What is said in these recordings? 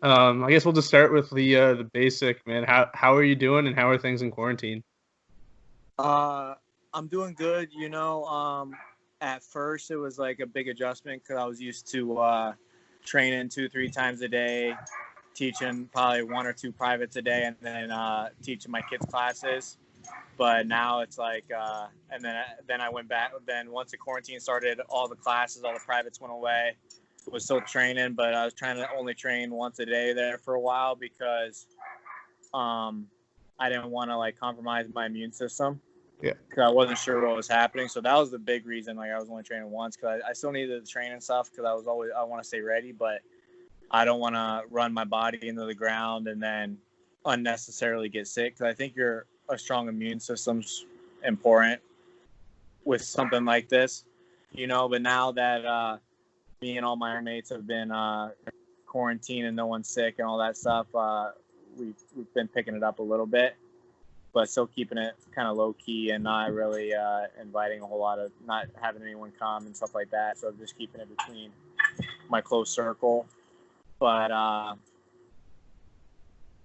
I guess we'll just start with the basic, man. How are you doing, and how are things in quarantine? I'm doing good. At first it was like a big adjustment because I was used to training 2-3 times a day, teaching probably 1 or 2 privates a day, and then teaching my kids classes. But now it's like, and then I went back. Then once the quarantine started, all the classes, all the privates went away. Was still training, but I was trying to only train once a day there for a while because I didn't want to like compromise my immune system. Yeah. Because I wasn't sure what was happening. So that was the big reason. Like I was only training once because I still needed to train and stuff because I want to stay ready, but I don't want to run my body into the ground and then unnecessarily get sick. Because I think a strong immune system's important with something like this, But now that me and all my mates have been quarantined and no one's sick and all that stuff, we've been picking it up a little bit, but still keeping it kind of low key and not really inviting a whole lot of, not having anyone come and stuff like that. So just keeping it between my close circle. But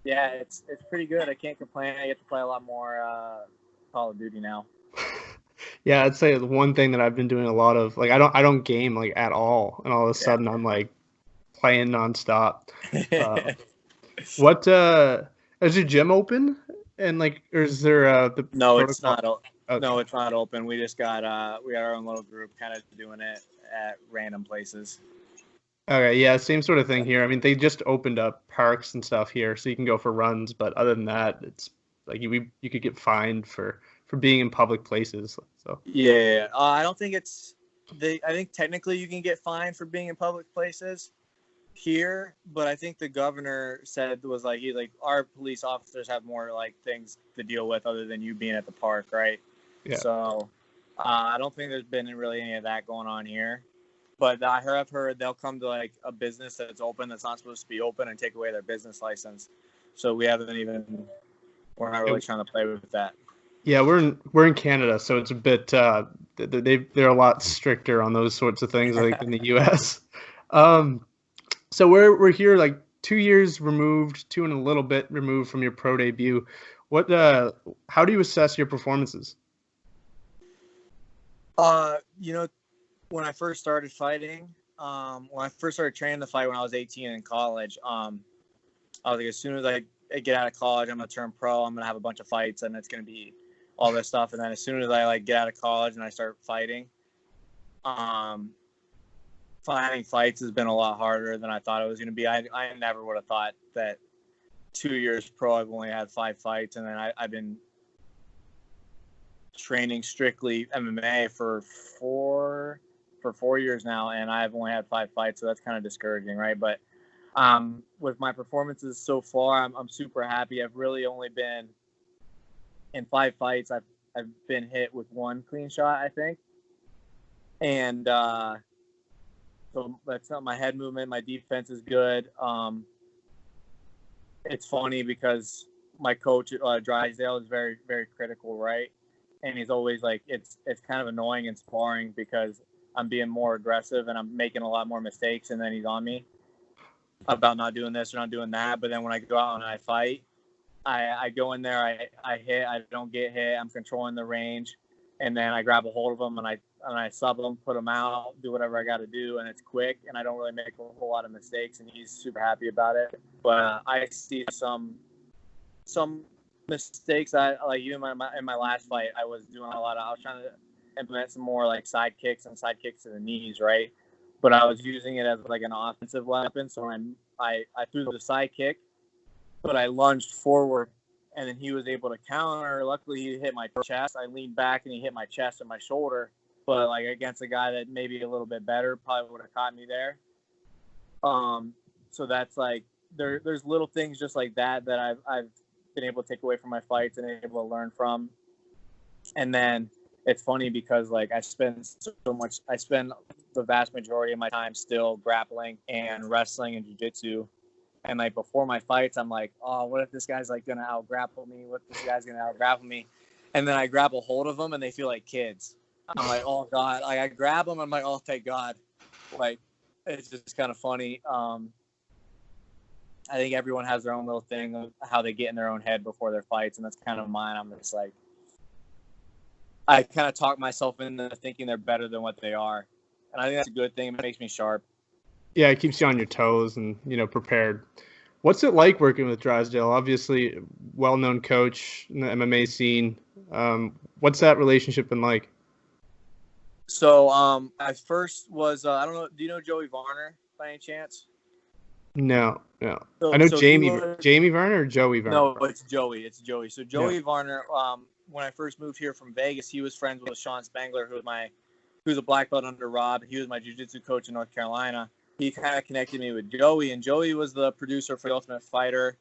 yeah, it's pretty good. I can't complain. I get to play a lot more Call of Duty now. Yeah, I'd say the one thing that I've been doing a lot of, like I don't game like at all, and all of a sudden I'm like playing nonstop. What is your gym open? And like, or is there the No, protocol? it's not. Okay. No, it's not open. We just got our own little group, kind of doing it at random places. Okay, yeah, same sort of thing here. I mean, they just opened up parks and stuff here, so you can go for runs. But other than that, it's like you could get fined for being in public places. So Yeah, I don't think I think technically you can get fined for being in public places here, but I think the governor said was like our police officers have more like things to deal with other than you being at the park, right? yeah. So I don't think there's been really any of that going on here. But I've heard they'll come to like a business that's open that's not supposed to be open and take away their business license. So we're not really trying to play with that. Yeah, we're in Canada, so it's a bit they're a lot stricter on those sorts of things like in the U.S. So we're here like 2 years removed, 2 and a little bit removed from your pro debut. What how do you assess your performances? When I first started fighting, when I first started training to fight when I was 18 in college, I was like, as soon as I get out of college, I'm gonna turn pro. I'm gonna have a bunch of fights, and it's gonna be all this stuff. And then as soon as I like get out of college and I start fighting, finding fights has been a lot harder than I thought it was gonna be. I never would have thought that 2 years pro I've only had 5 fights, and then I've been training strictly MMA for 4 years now, and I've only had 5 fights, so that's kind of discouraging, right? But with my performances so far, I'm super happy. I've really only been in 5 fights. I've been hit with 1 clean shot, I think, and so that's not my head movement. My defense is good. It's funny because my coach Drysdale is very, very critical, right? And he's always like, it's kind of annoying in sparring because I'm being more aggressive and I'm making a lot more mistakes, and then he's on me about not doing this or not doing that. But then when I go out and I fight, I go in there, I hit, I don't get hit, I'm controlling the range, and then I grab a hold of them and I sub them, put them out, do whatever I got to do, and it's quick, and I don't really make a whole lot of mistakes, and he's super happy about it. But I see some mistakes. I like even in my last fight, I was trying to implement some more like side kicks to the knees, right? But I was using it as like an offensive weapon. So I threw the side kick, but I lunged forward, and then he was able to counter. Luckily, he hit my chest. I leaned back and he hit my chest and my shoulder. But like against a guy that maybe a little bit better, probably would have caught me there. So that's like there's little things just like that I've been able to take away from my fights and able to learn from. And then it's funny because like I spend the vast majority of my time still grappling and wrestling and jiu-jitsu. And like before my fights, I'm like, oh, what if this guy's like gonna out grapple me? What if this guy's gonna out grapple me? And then I grab a hold of them and they feel like kids. I'm like, oh God. Like I grab them, I'm like, oh thank God. Like it's just kind of funny. I think everyone has their own little thing of how they get in their own head before their fights, and that's kind of mine. I'm just like, I kind of talk myself into thinking they're better than what they are, and I think that's a good thing. It makes me sharp. Yeah, it keeps you on your toes and prepared. What's it like working with Drysdale? Obviously, well-known coach in the MMA scene. What's that relationship been like? So I first was I don't know. Do you know Joey Varner by any chance? No. I So, know so he Jamie was, Jamie Varner or Joey Varner. no, it's Joey. It's Joey. So Joey Varner. When I first moved here from Vegas, he was friends with Sean Spangler, who's a black belt under Rob. He was my jiu-jitsu coach in North Carolina. He kind of connected me with Joey, and Joey was the producer for The Ultimate Fighter.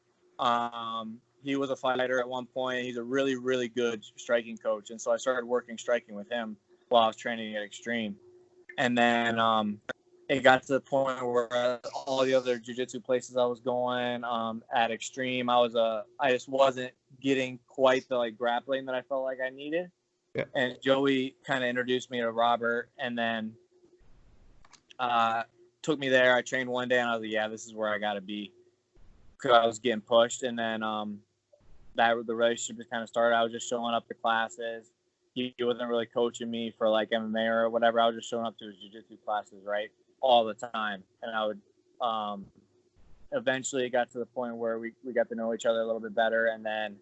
He was a fighter at one point. He's a really, really good striking coach, and so I started working striking with him while I was training at Extreme. And then it got to the point where all the other jiu-jitsu places I was going at Extreme, I just wasn't getting quite the grappling that I felt like I needed. Yeah. And Joey kind of introduced me to Robert, and then took me there. I trained one day, and I was like, yeah, this is where I got to be, because I was getting pushed. And then the relationship just kind of started. I was just showing up to classes. He wasn't really coaching me for MMA or whatever. I was just showing up to his jiu-jitsu classes, right, all the time. And I would eventually it got to the point where we got to know each other a little bit better. And then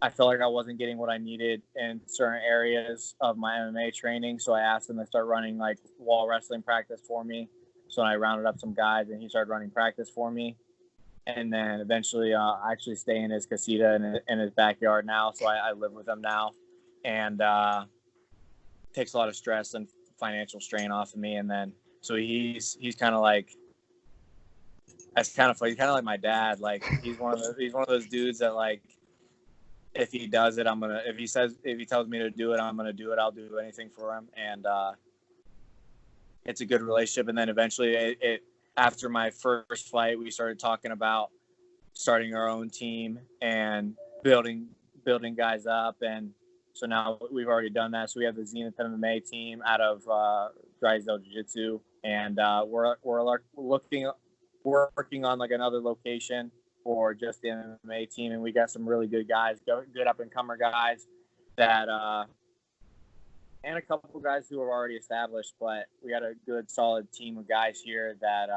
I felt like I wasn't getting what I needed in certain areas of my MMA training. So I asked him to start running wall wrestling practice for me. So I rounded up some guys, and he started running practice for me. And then eventually I actually stay in his casita in his backyard now. So I live with him now. And takes a lot of stress and financial strain off of me. And then so he's kind of like, that's kind of funny. He's kind of like my dad. He's one of those dudes that if he does it, if he tells me to do it, I'm gonna do it. I'll do anything for him. And it's a good relationship. And then eventually after my first fight, we started talking about starting our own team and building guys up. And so now we've already done that. So we have the Zenith MMA team out of Drysdale Jiu-Jitsu, and we're working on another location for just the MMA team. And we got some really good guys, good up-and-comer guys that and a couple of guys who are already established. But we got a good, solid team of guys here that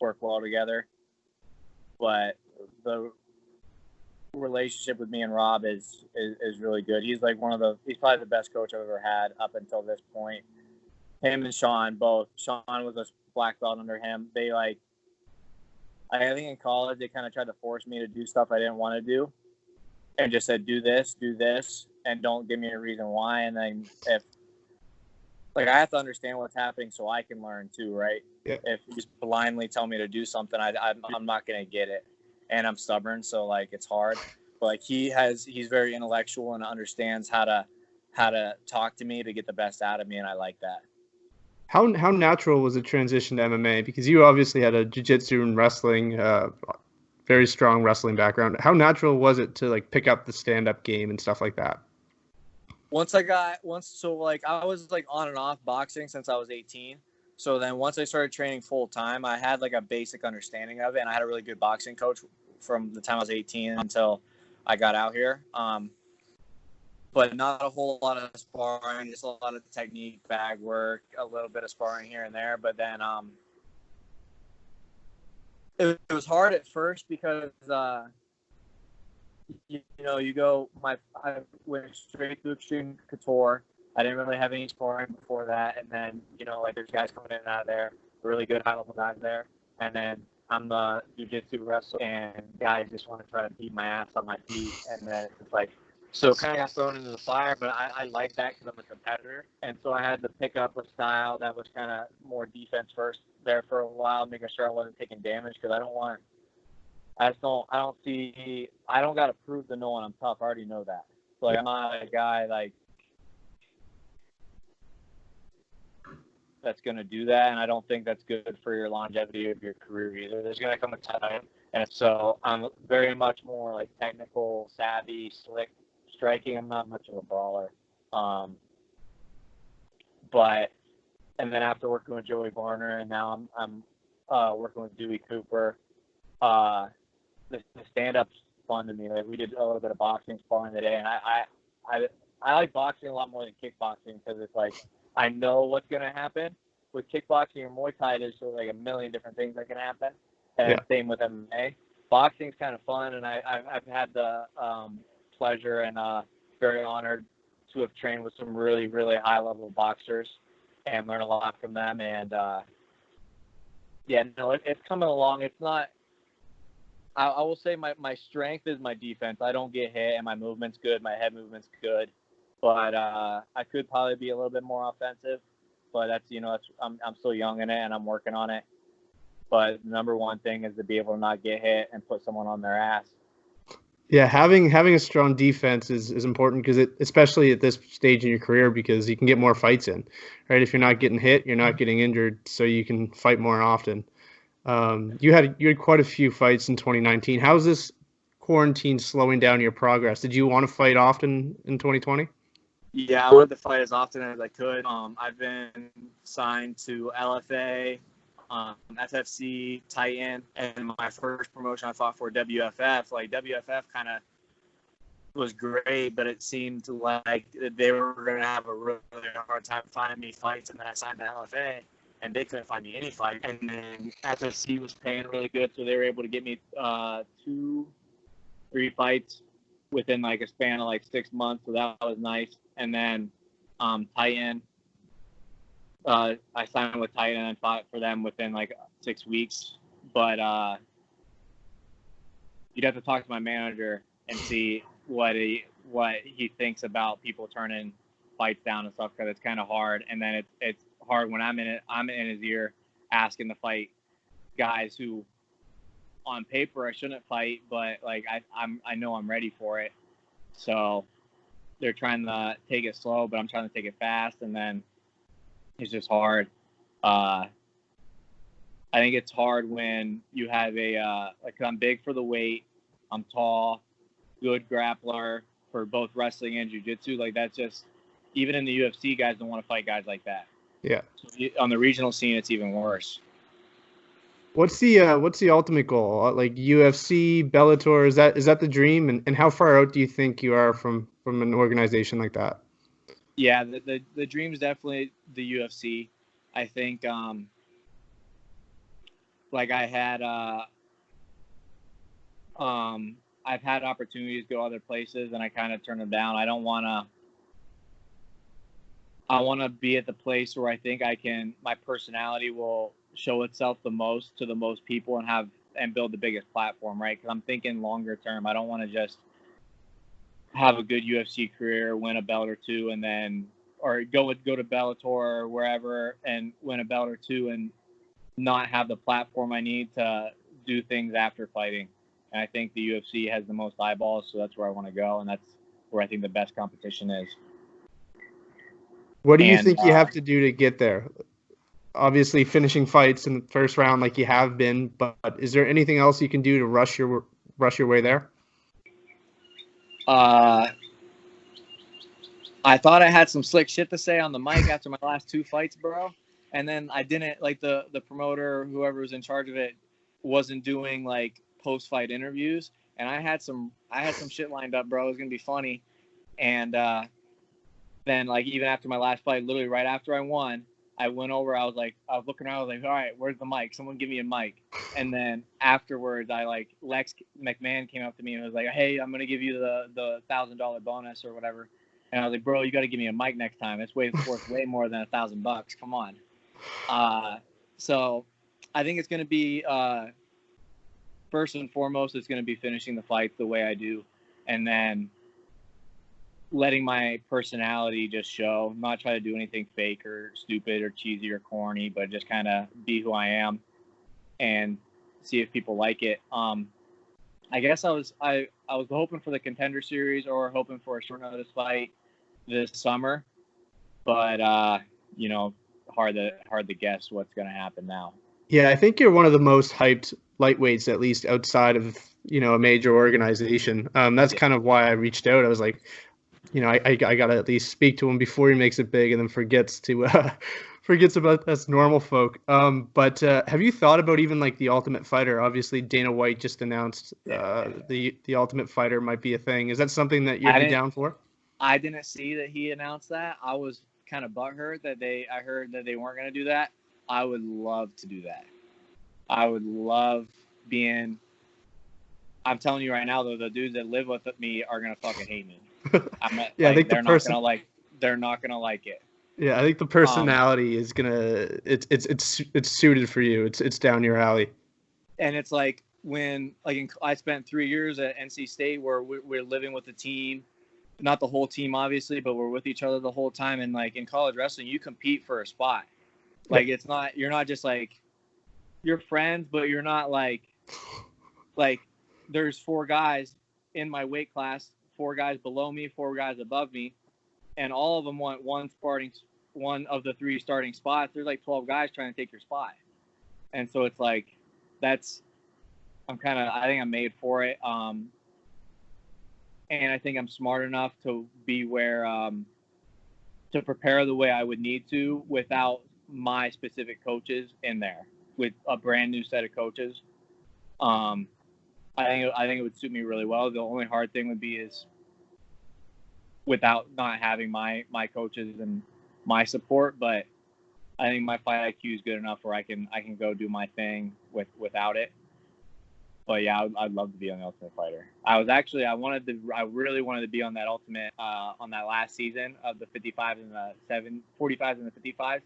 work well together. But the relationship with me and Rob is really good. He's he's probably the best coach I've ever had up until this point. Him and Sean both. Sean was a black belt under him. They I think in college they kind of tried to force me to do stuff I didn't want to do, and just said do this, and don't give me a reason why. And then if I have to understand what's happening so I can learn too, right? Yeah. If you just blindly tell me to do something, I'm not gonna get it. And I'm stubborn, so it's hard. But he's very intellectual and understands how to talk to me to get the best out of me, and I like that. How natural was the transition to MMA? Because you obviously had a jiu-jitsu and wrestling, very strong wrestling background. How natural was it to pick up the stand-up game and stuff like that? I was on and off boxing since I was 18. So then once I started training full time, I had a basic understanding of it, and I had a really good boxing coach from the time I was 18 until I got out here. But not a whole lot of sparring, just a lot of technique, bag work, a little bit of sparring here and there. But then it was hard at first because I went straight to Extreme Couture. I didn't really have any sparring before that. And then, there's guys coming in and out of there, really good high-level guys there. And then I'm the jiu-jitsu wrestler, and guys just want to try to beat my ass on my feet. And then it's so kind of got thrown into the fire, but I like that because I'm a competitor. And so I had to pick up a style that was kind of more defense first there for a while, making sure I wasn't taking damage, because I don't got to prove to no one I'm tough. I already know that. So I'm not a guy that's going to do that, and I don't think that's good for your longevity of your career either. There's going to come a time, and so I'm very much more technical, savvy, slick striking. I'm not much of a brawler. And then after working with Joey Varner, and now I'm working with Dewey Cooper, the stand-up's fun to me. Like we did a little bit of boxing sparring today, and I like boxing a lot more than kickboxing because it's like I know what's gonna happen. With kickboxing or Muay Thai, there's sort of like a million different things that can happen, and same with MMA. Boxing's kind of fun, and I've had the pleasure and very honored to have trained with some really, really high-level boxers and learn a lot from them. And it's coming along. It's not. I will say my strength is my defense. I don't get hit, and my movement's good. My head movement's good, but I could probably be a little bit more offensive. But I'm still young in it, and I'm working on it. But the number one thing is to be able to not get hit and put someone on their ass. Yeah, having a strong defense is important because especially at this stage in your career, because you can get more fights in, right? If you're not getting hit, you're not getting injured, so you can fight more often. You had quite a few fights in 2019. How is this quarantine slowing down your progress? Did you want to fight often in 2020? Yeah, I wanted to fight as often as I could. I've been signed to LFA, FFC, Titan, and my first promotion I fought for WFF. Like WFF kind of was great, but it seemed like they were going to have a really hard time finding me fights, and then I signed to LFA, and they couldn't find me any fight. And then FFC was paying really good, so they were able to get me 2-3 fights within like a span of like 6 months, so that was nice. And then Titan, I signed with Titan and fought for them within like 6 weeks. But you'd have to talk to my manager and see what he thinks about people turning fights down and stuff, because it's kind of hard. And then it's hard when I'm in his ear asking to fight guys who on paper I shouldn't fight, but like I know I'm ready for it. So they're trying to take it slow, but I'm trying to take it fast, and then it's just hard. I think it's hard when you have like I'm big for the weight, I'm tall, good grappler for both wrestling and jiu-jitsu. Like that's just, even in the UFC, guys don't want to fight guys like that. Yeah. So on the regional scene, it's even worse. What's the ultimate goal? Like UFC, Bellator, is that the dream? And how far out do you think you are from an organization like that? Yeah, the dream is definitely the UFC. I think like I had I've had opportunities to go other places, and I kind of turned them down. I want to be at the place where I think my personality will show itself the most to the most people and build the biggest platform, right? Because I'm thinking longer term. I don't want to just have a good UFC career, win a belt or two, and then or go to Bellator or wherever and win a belt or two and not have the platform I need to do things after fighting. And I think the UFC has the most eyeballs, so that's where I want to go, and that's where I think the best competition is. What do you think you have to do to get there? Obviously, finishing fights in the first round like you have been, but is there anything else you can do to rush your way there? I thought I had some slick shit to say on the mic after my last 2 fights, bro. And then I didn't, like the promoter, whoever was in charge of it, wasn't doing like post-fight interviews. And I had some shit lined up, bro. It was going to be funny. And then like even after my last fight, literally right after I won, I went over, I was looking around, I was like, all right, where's the mic? Someone give me a mic. And then afterwards, Lex McMahon came up to me and was like, hey, I'm going to give you the $1,000 bonus or whatever. And I was like, bro, you got to give me a mic next time. It's worth way more than $1,000. Come on. So I think it's going to be, first and foremost, it's going to be finishing the fight the way I do. And then letting my personality just show, not try to do anything fake or stupid or cheesy or corny, but just kind of be who I am and see if people like it. I guess I was hoping for the Contender Series or hoping for a short notice fight this summer, but hard to guess what's going to happen now. Yeah, I think you're one of the most hyped lightweights, at least outside of a major organization. That's kind of why I reached out. I was like, I gotta at least speak to him before he makes it big, and then forgets forgets about us normal folk. But have you thought about even like the Ultimate Fighter? Obviously, Dana White just announced the Ultimate Fighter might be a thing. Is that something that you'd be down for? I didn't see that he announced that. I was kind of butthurt that I heard that they weren't going to do that. I would love to do that. I would love being. I'm telling you right now, though, the dudes that live with me are gonna fucking hate me. I think they're not gonna like it. Yeah, I think the personality is gonna. It's suited for you. It's down your alley. And it's like when I spent 3 years at NC State where we're living with the team, not the whole team obviously, but we're with each other the whole time. And like in college wrestling, you compete for a spot. Like you're not just like you're friends, but you're not like there's 4 guys in my weight class, 4 guys below me, 4 guys above me, and all of them want one of the 3 starting spots. There's like 12 guys trying to take your spot. And so it's like, I think I'm made for it. And I think I'm smart enough to be where, to prepare the way I would need to without my specific coaches in there with a brand new set of coaches. I think it would suit me really well. The only hard thing would be is without not having my coaches and my support, but I think my fight IQ is good enough where I can go do my thing without it. But yeah, I'd love to be on the Ultimate Fighter. I really wanted to be on that Ultimate on that last season of the 55s and the 45s and the 55s.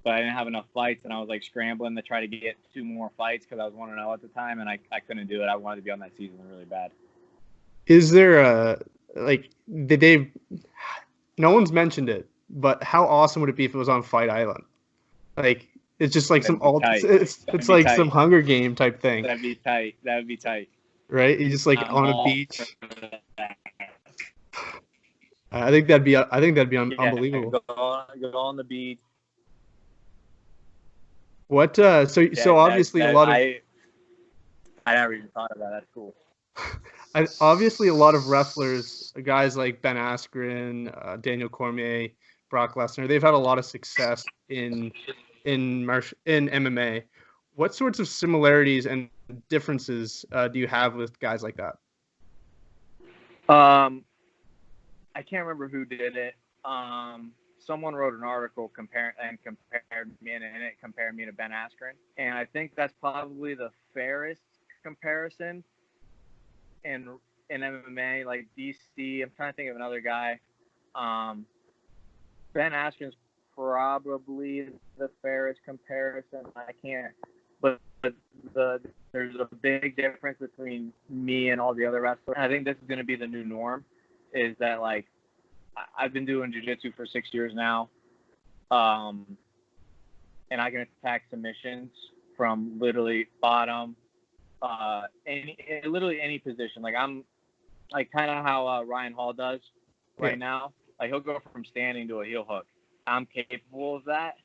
But I didn't have enough fights, and I was like scrambling to try to get 2 more fights because I was 1-0 at the time, and I couldn't do it. I wanted to be on that season really bad. Is there no one's mentioned it, but how awesome would it be if it was on Fight Island? Like it's just like it's like tight. Some Hunger Game type thing. That'd be tight. Right? You just like on a beach. I think that'd be unbelievable. Go on the beach. What? So obviously a lot of. I never even thought of that. That's cool. Obviously, a lot of wrestlers, guys like Ben Askren, Daniel Cormier, Brock Lesnar, they've had a lot of success in MMA. What sorts of similarities and differences do you have with guys like that? I can't remember who did it. Someone wrote an article compared me to Ben Askren, and I think that's probably the fairest comparison in MMA. Like DC, I'm trying to think of another guy. Ben Askren's probably the fairest comparison. I can't, but there's a big difference between me and all the other wrestlers. And I think this is going to be the new norm. Is that like I've been doing jiu-jitsu for 6 years now, and I can attack submissions from literally bottom, any position. Like I'm like kind of how Ryan Hall does right now. Like he'll go from standing to a heel hook. I'm capable of that,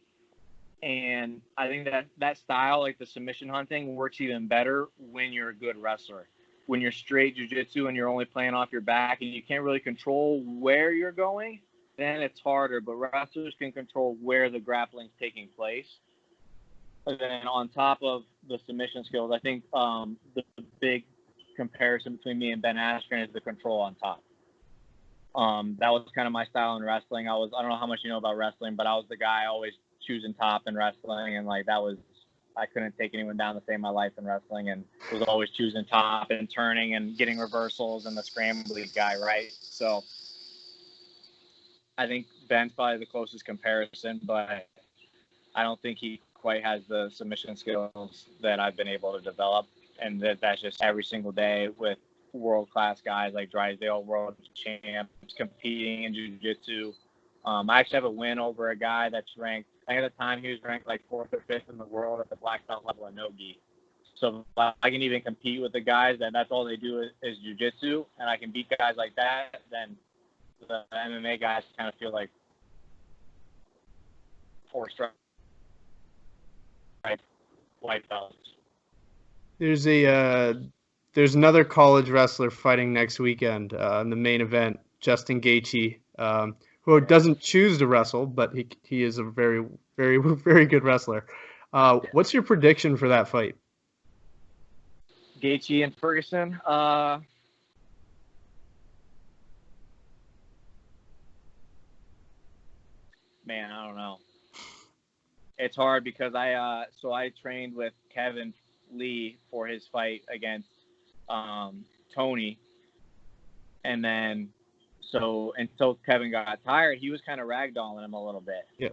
and I think that style, like the submission hunting, works even better when you're a good wrestler. When you're straight jiu-jitsu and you're only playing off your back and you can't really control where you're going, then it's harder. But wrestlers can control where the grappling's taking place. And then on top of the submission skills, I think the big comparison between me and Ben Askren is the control on top. That was kind of my style in wrestling. I don't know how much you know about wrestling, but I was the guy always choosing top in wrestling, and like I couldn't take anyone down to save my life in wrestling, and was always choosing top and turning and getting reversals and the scrambly guy, right? So I think Ben's probably the closest comparison, but I don't think he quite has the submission skills that I've been able to develop, and that's just every single day with world-class guys like Drysdale, world champs, competing in jiu-jitsu. I actually have a win over a guy that's ranked, I think at the time he was ranked like 4th or 5th in the world at the black belt level of no-gi. So if I can even compete with the guys that's all they do is jiu-jitsu, and I can beat guys like that, then the MMA guys kind of feel like 4 strikes white belts. There's another college wrestler fighting next weekend in the main event, Justin Gaethje, who doesn't choose to wrestle, but he is a very Very, very good wrestler. What's your prediction for that fight? Gaethje and Ferguson. Man, I don't know. It's hard because I trained with Kevin Lee for his fight against Tony, and then so until Kevin got tired, he was kind of ragdolling him a little bit. Yeah.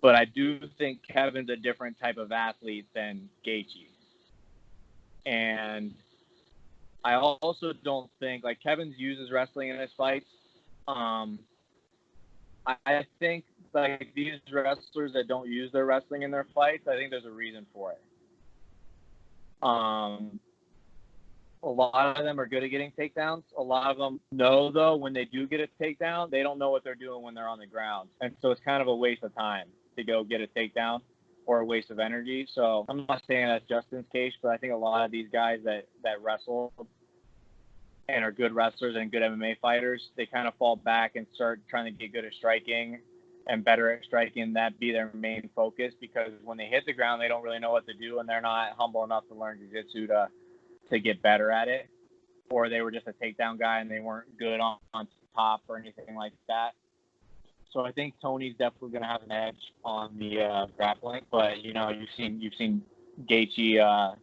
But I do think Kevin's a different type of athlete than Gaethje, and I also don't think like Kevin's uses wrestling in his fights. I think like these wrestlers that don't use their wrestling in their fights, I think there's a reason for it. A lot of them are good at getting takedowns. A lot of them know, though, when they do get a takedown, they don't know what they're doing when they're on the ground. And so it's kind of a waste of time to go get a takedown or a waste of energy. So I'm not saying that's Justin's case, but I think a lot of these guys that wrestle and are good wrestlers and good MMA fighters, they kind of fall back and start trying to get good at striking and better at striking, that be their main focus, because when they hit the ground, they don't really know what to do, and they're not humble enough to learn jiu-jitsu to get better at it, or they were just a takedown guy and they weren't good on top or anything like that. So I think Tony's definitely going to have an edge on the grappling, but you know, you've seen Gaethje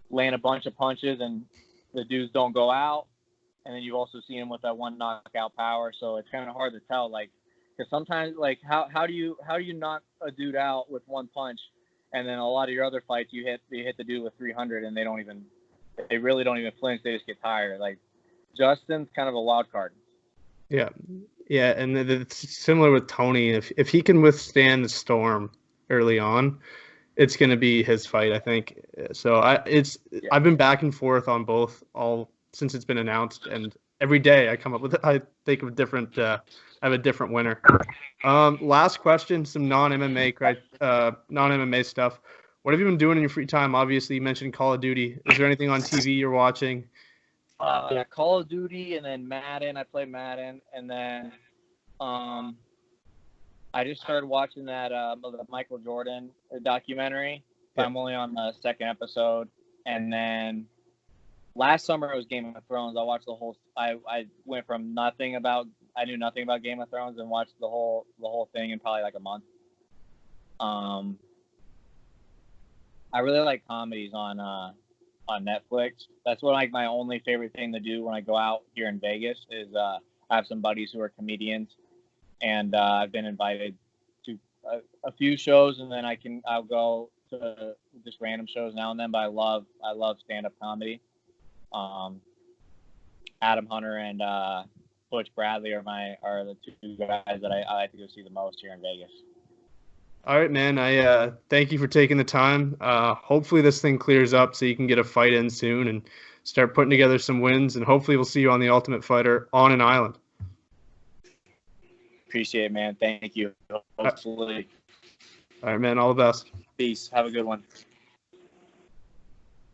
land a bunch of punches and the dudes don't go out, and then you've also seen him with that one knockout power. So it's kind of hard to tell, like, because sometimes, like, how do you knock a dude out with one punch, and then a lot of your other fights you hit the dude with 300 and they really don't even flinch, they just get tired. Like, Justin's kind of a wild card. Yeah, and it's similar with Tony. If he can withstand the storm early on, it's going to be his fight, I think. So I've been back and forth on both all since it's been announced, and every day I think of a different. I have a different winner. Last question, some non-MMA stuff. What have you been doing in your free time? Obviously, you mentioned Call of Duty. Is there anything on TV you're watching? Yeah, Call of Duty, and then Madden. I play Madden, and then I just started watching that the Michael Jordan documentary. Yeah. I'm only on the second episode, and then last summer it was Game of Thrones. I watched the whole. I went from I knew nothing about Game of Thrones and watched the whole thing in probably like a month. I really like comedies on Netflix. That's what like my only favorite thing to do when I go out here in Vegas is I have some buddies who are comedians, and I've been invited to a few shows, and then I'll go to just random shows now and then. But I love stand-up comedy. Adam Hunter and Butch Bradley are the two guys that I like to go see the most here in Vegas. All right, man. I thank you for taking the time. Hopefully this thing clears up so you can get a fight in soon and start putting together some wins. And hopefully we'll see you on The Ultimate Fighter on an island. Appreciate it, man. Thank you. Hopefully. All right, man. All the best. Peace. Have a good one.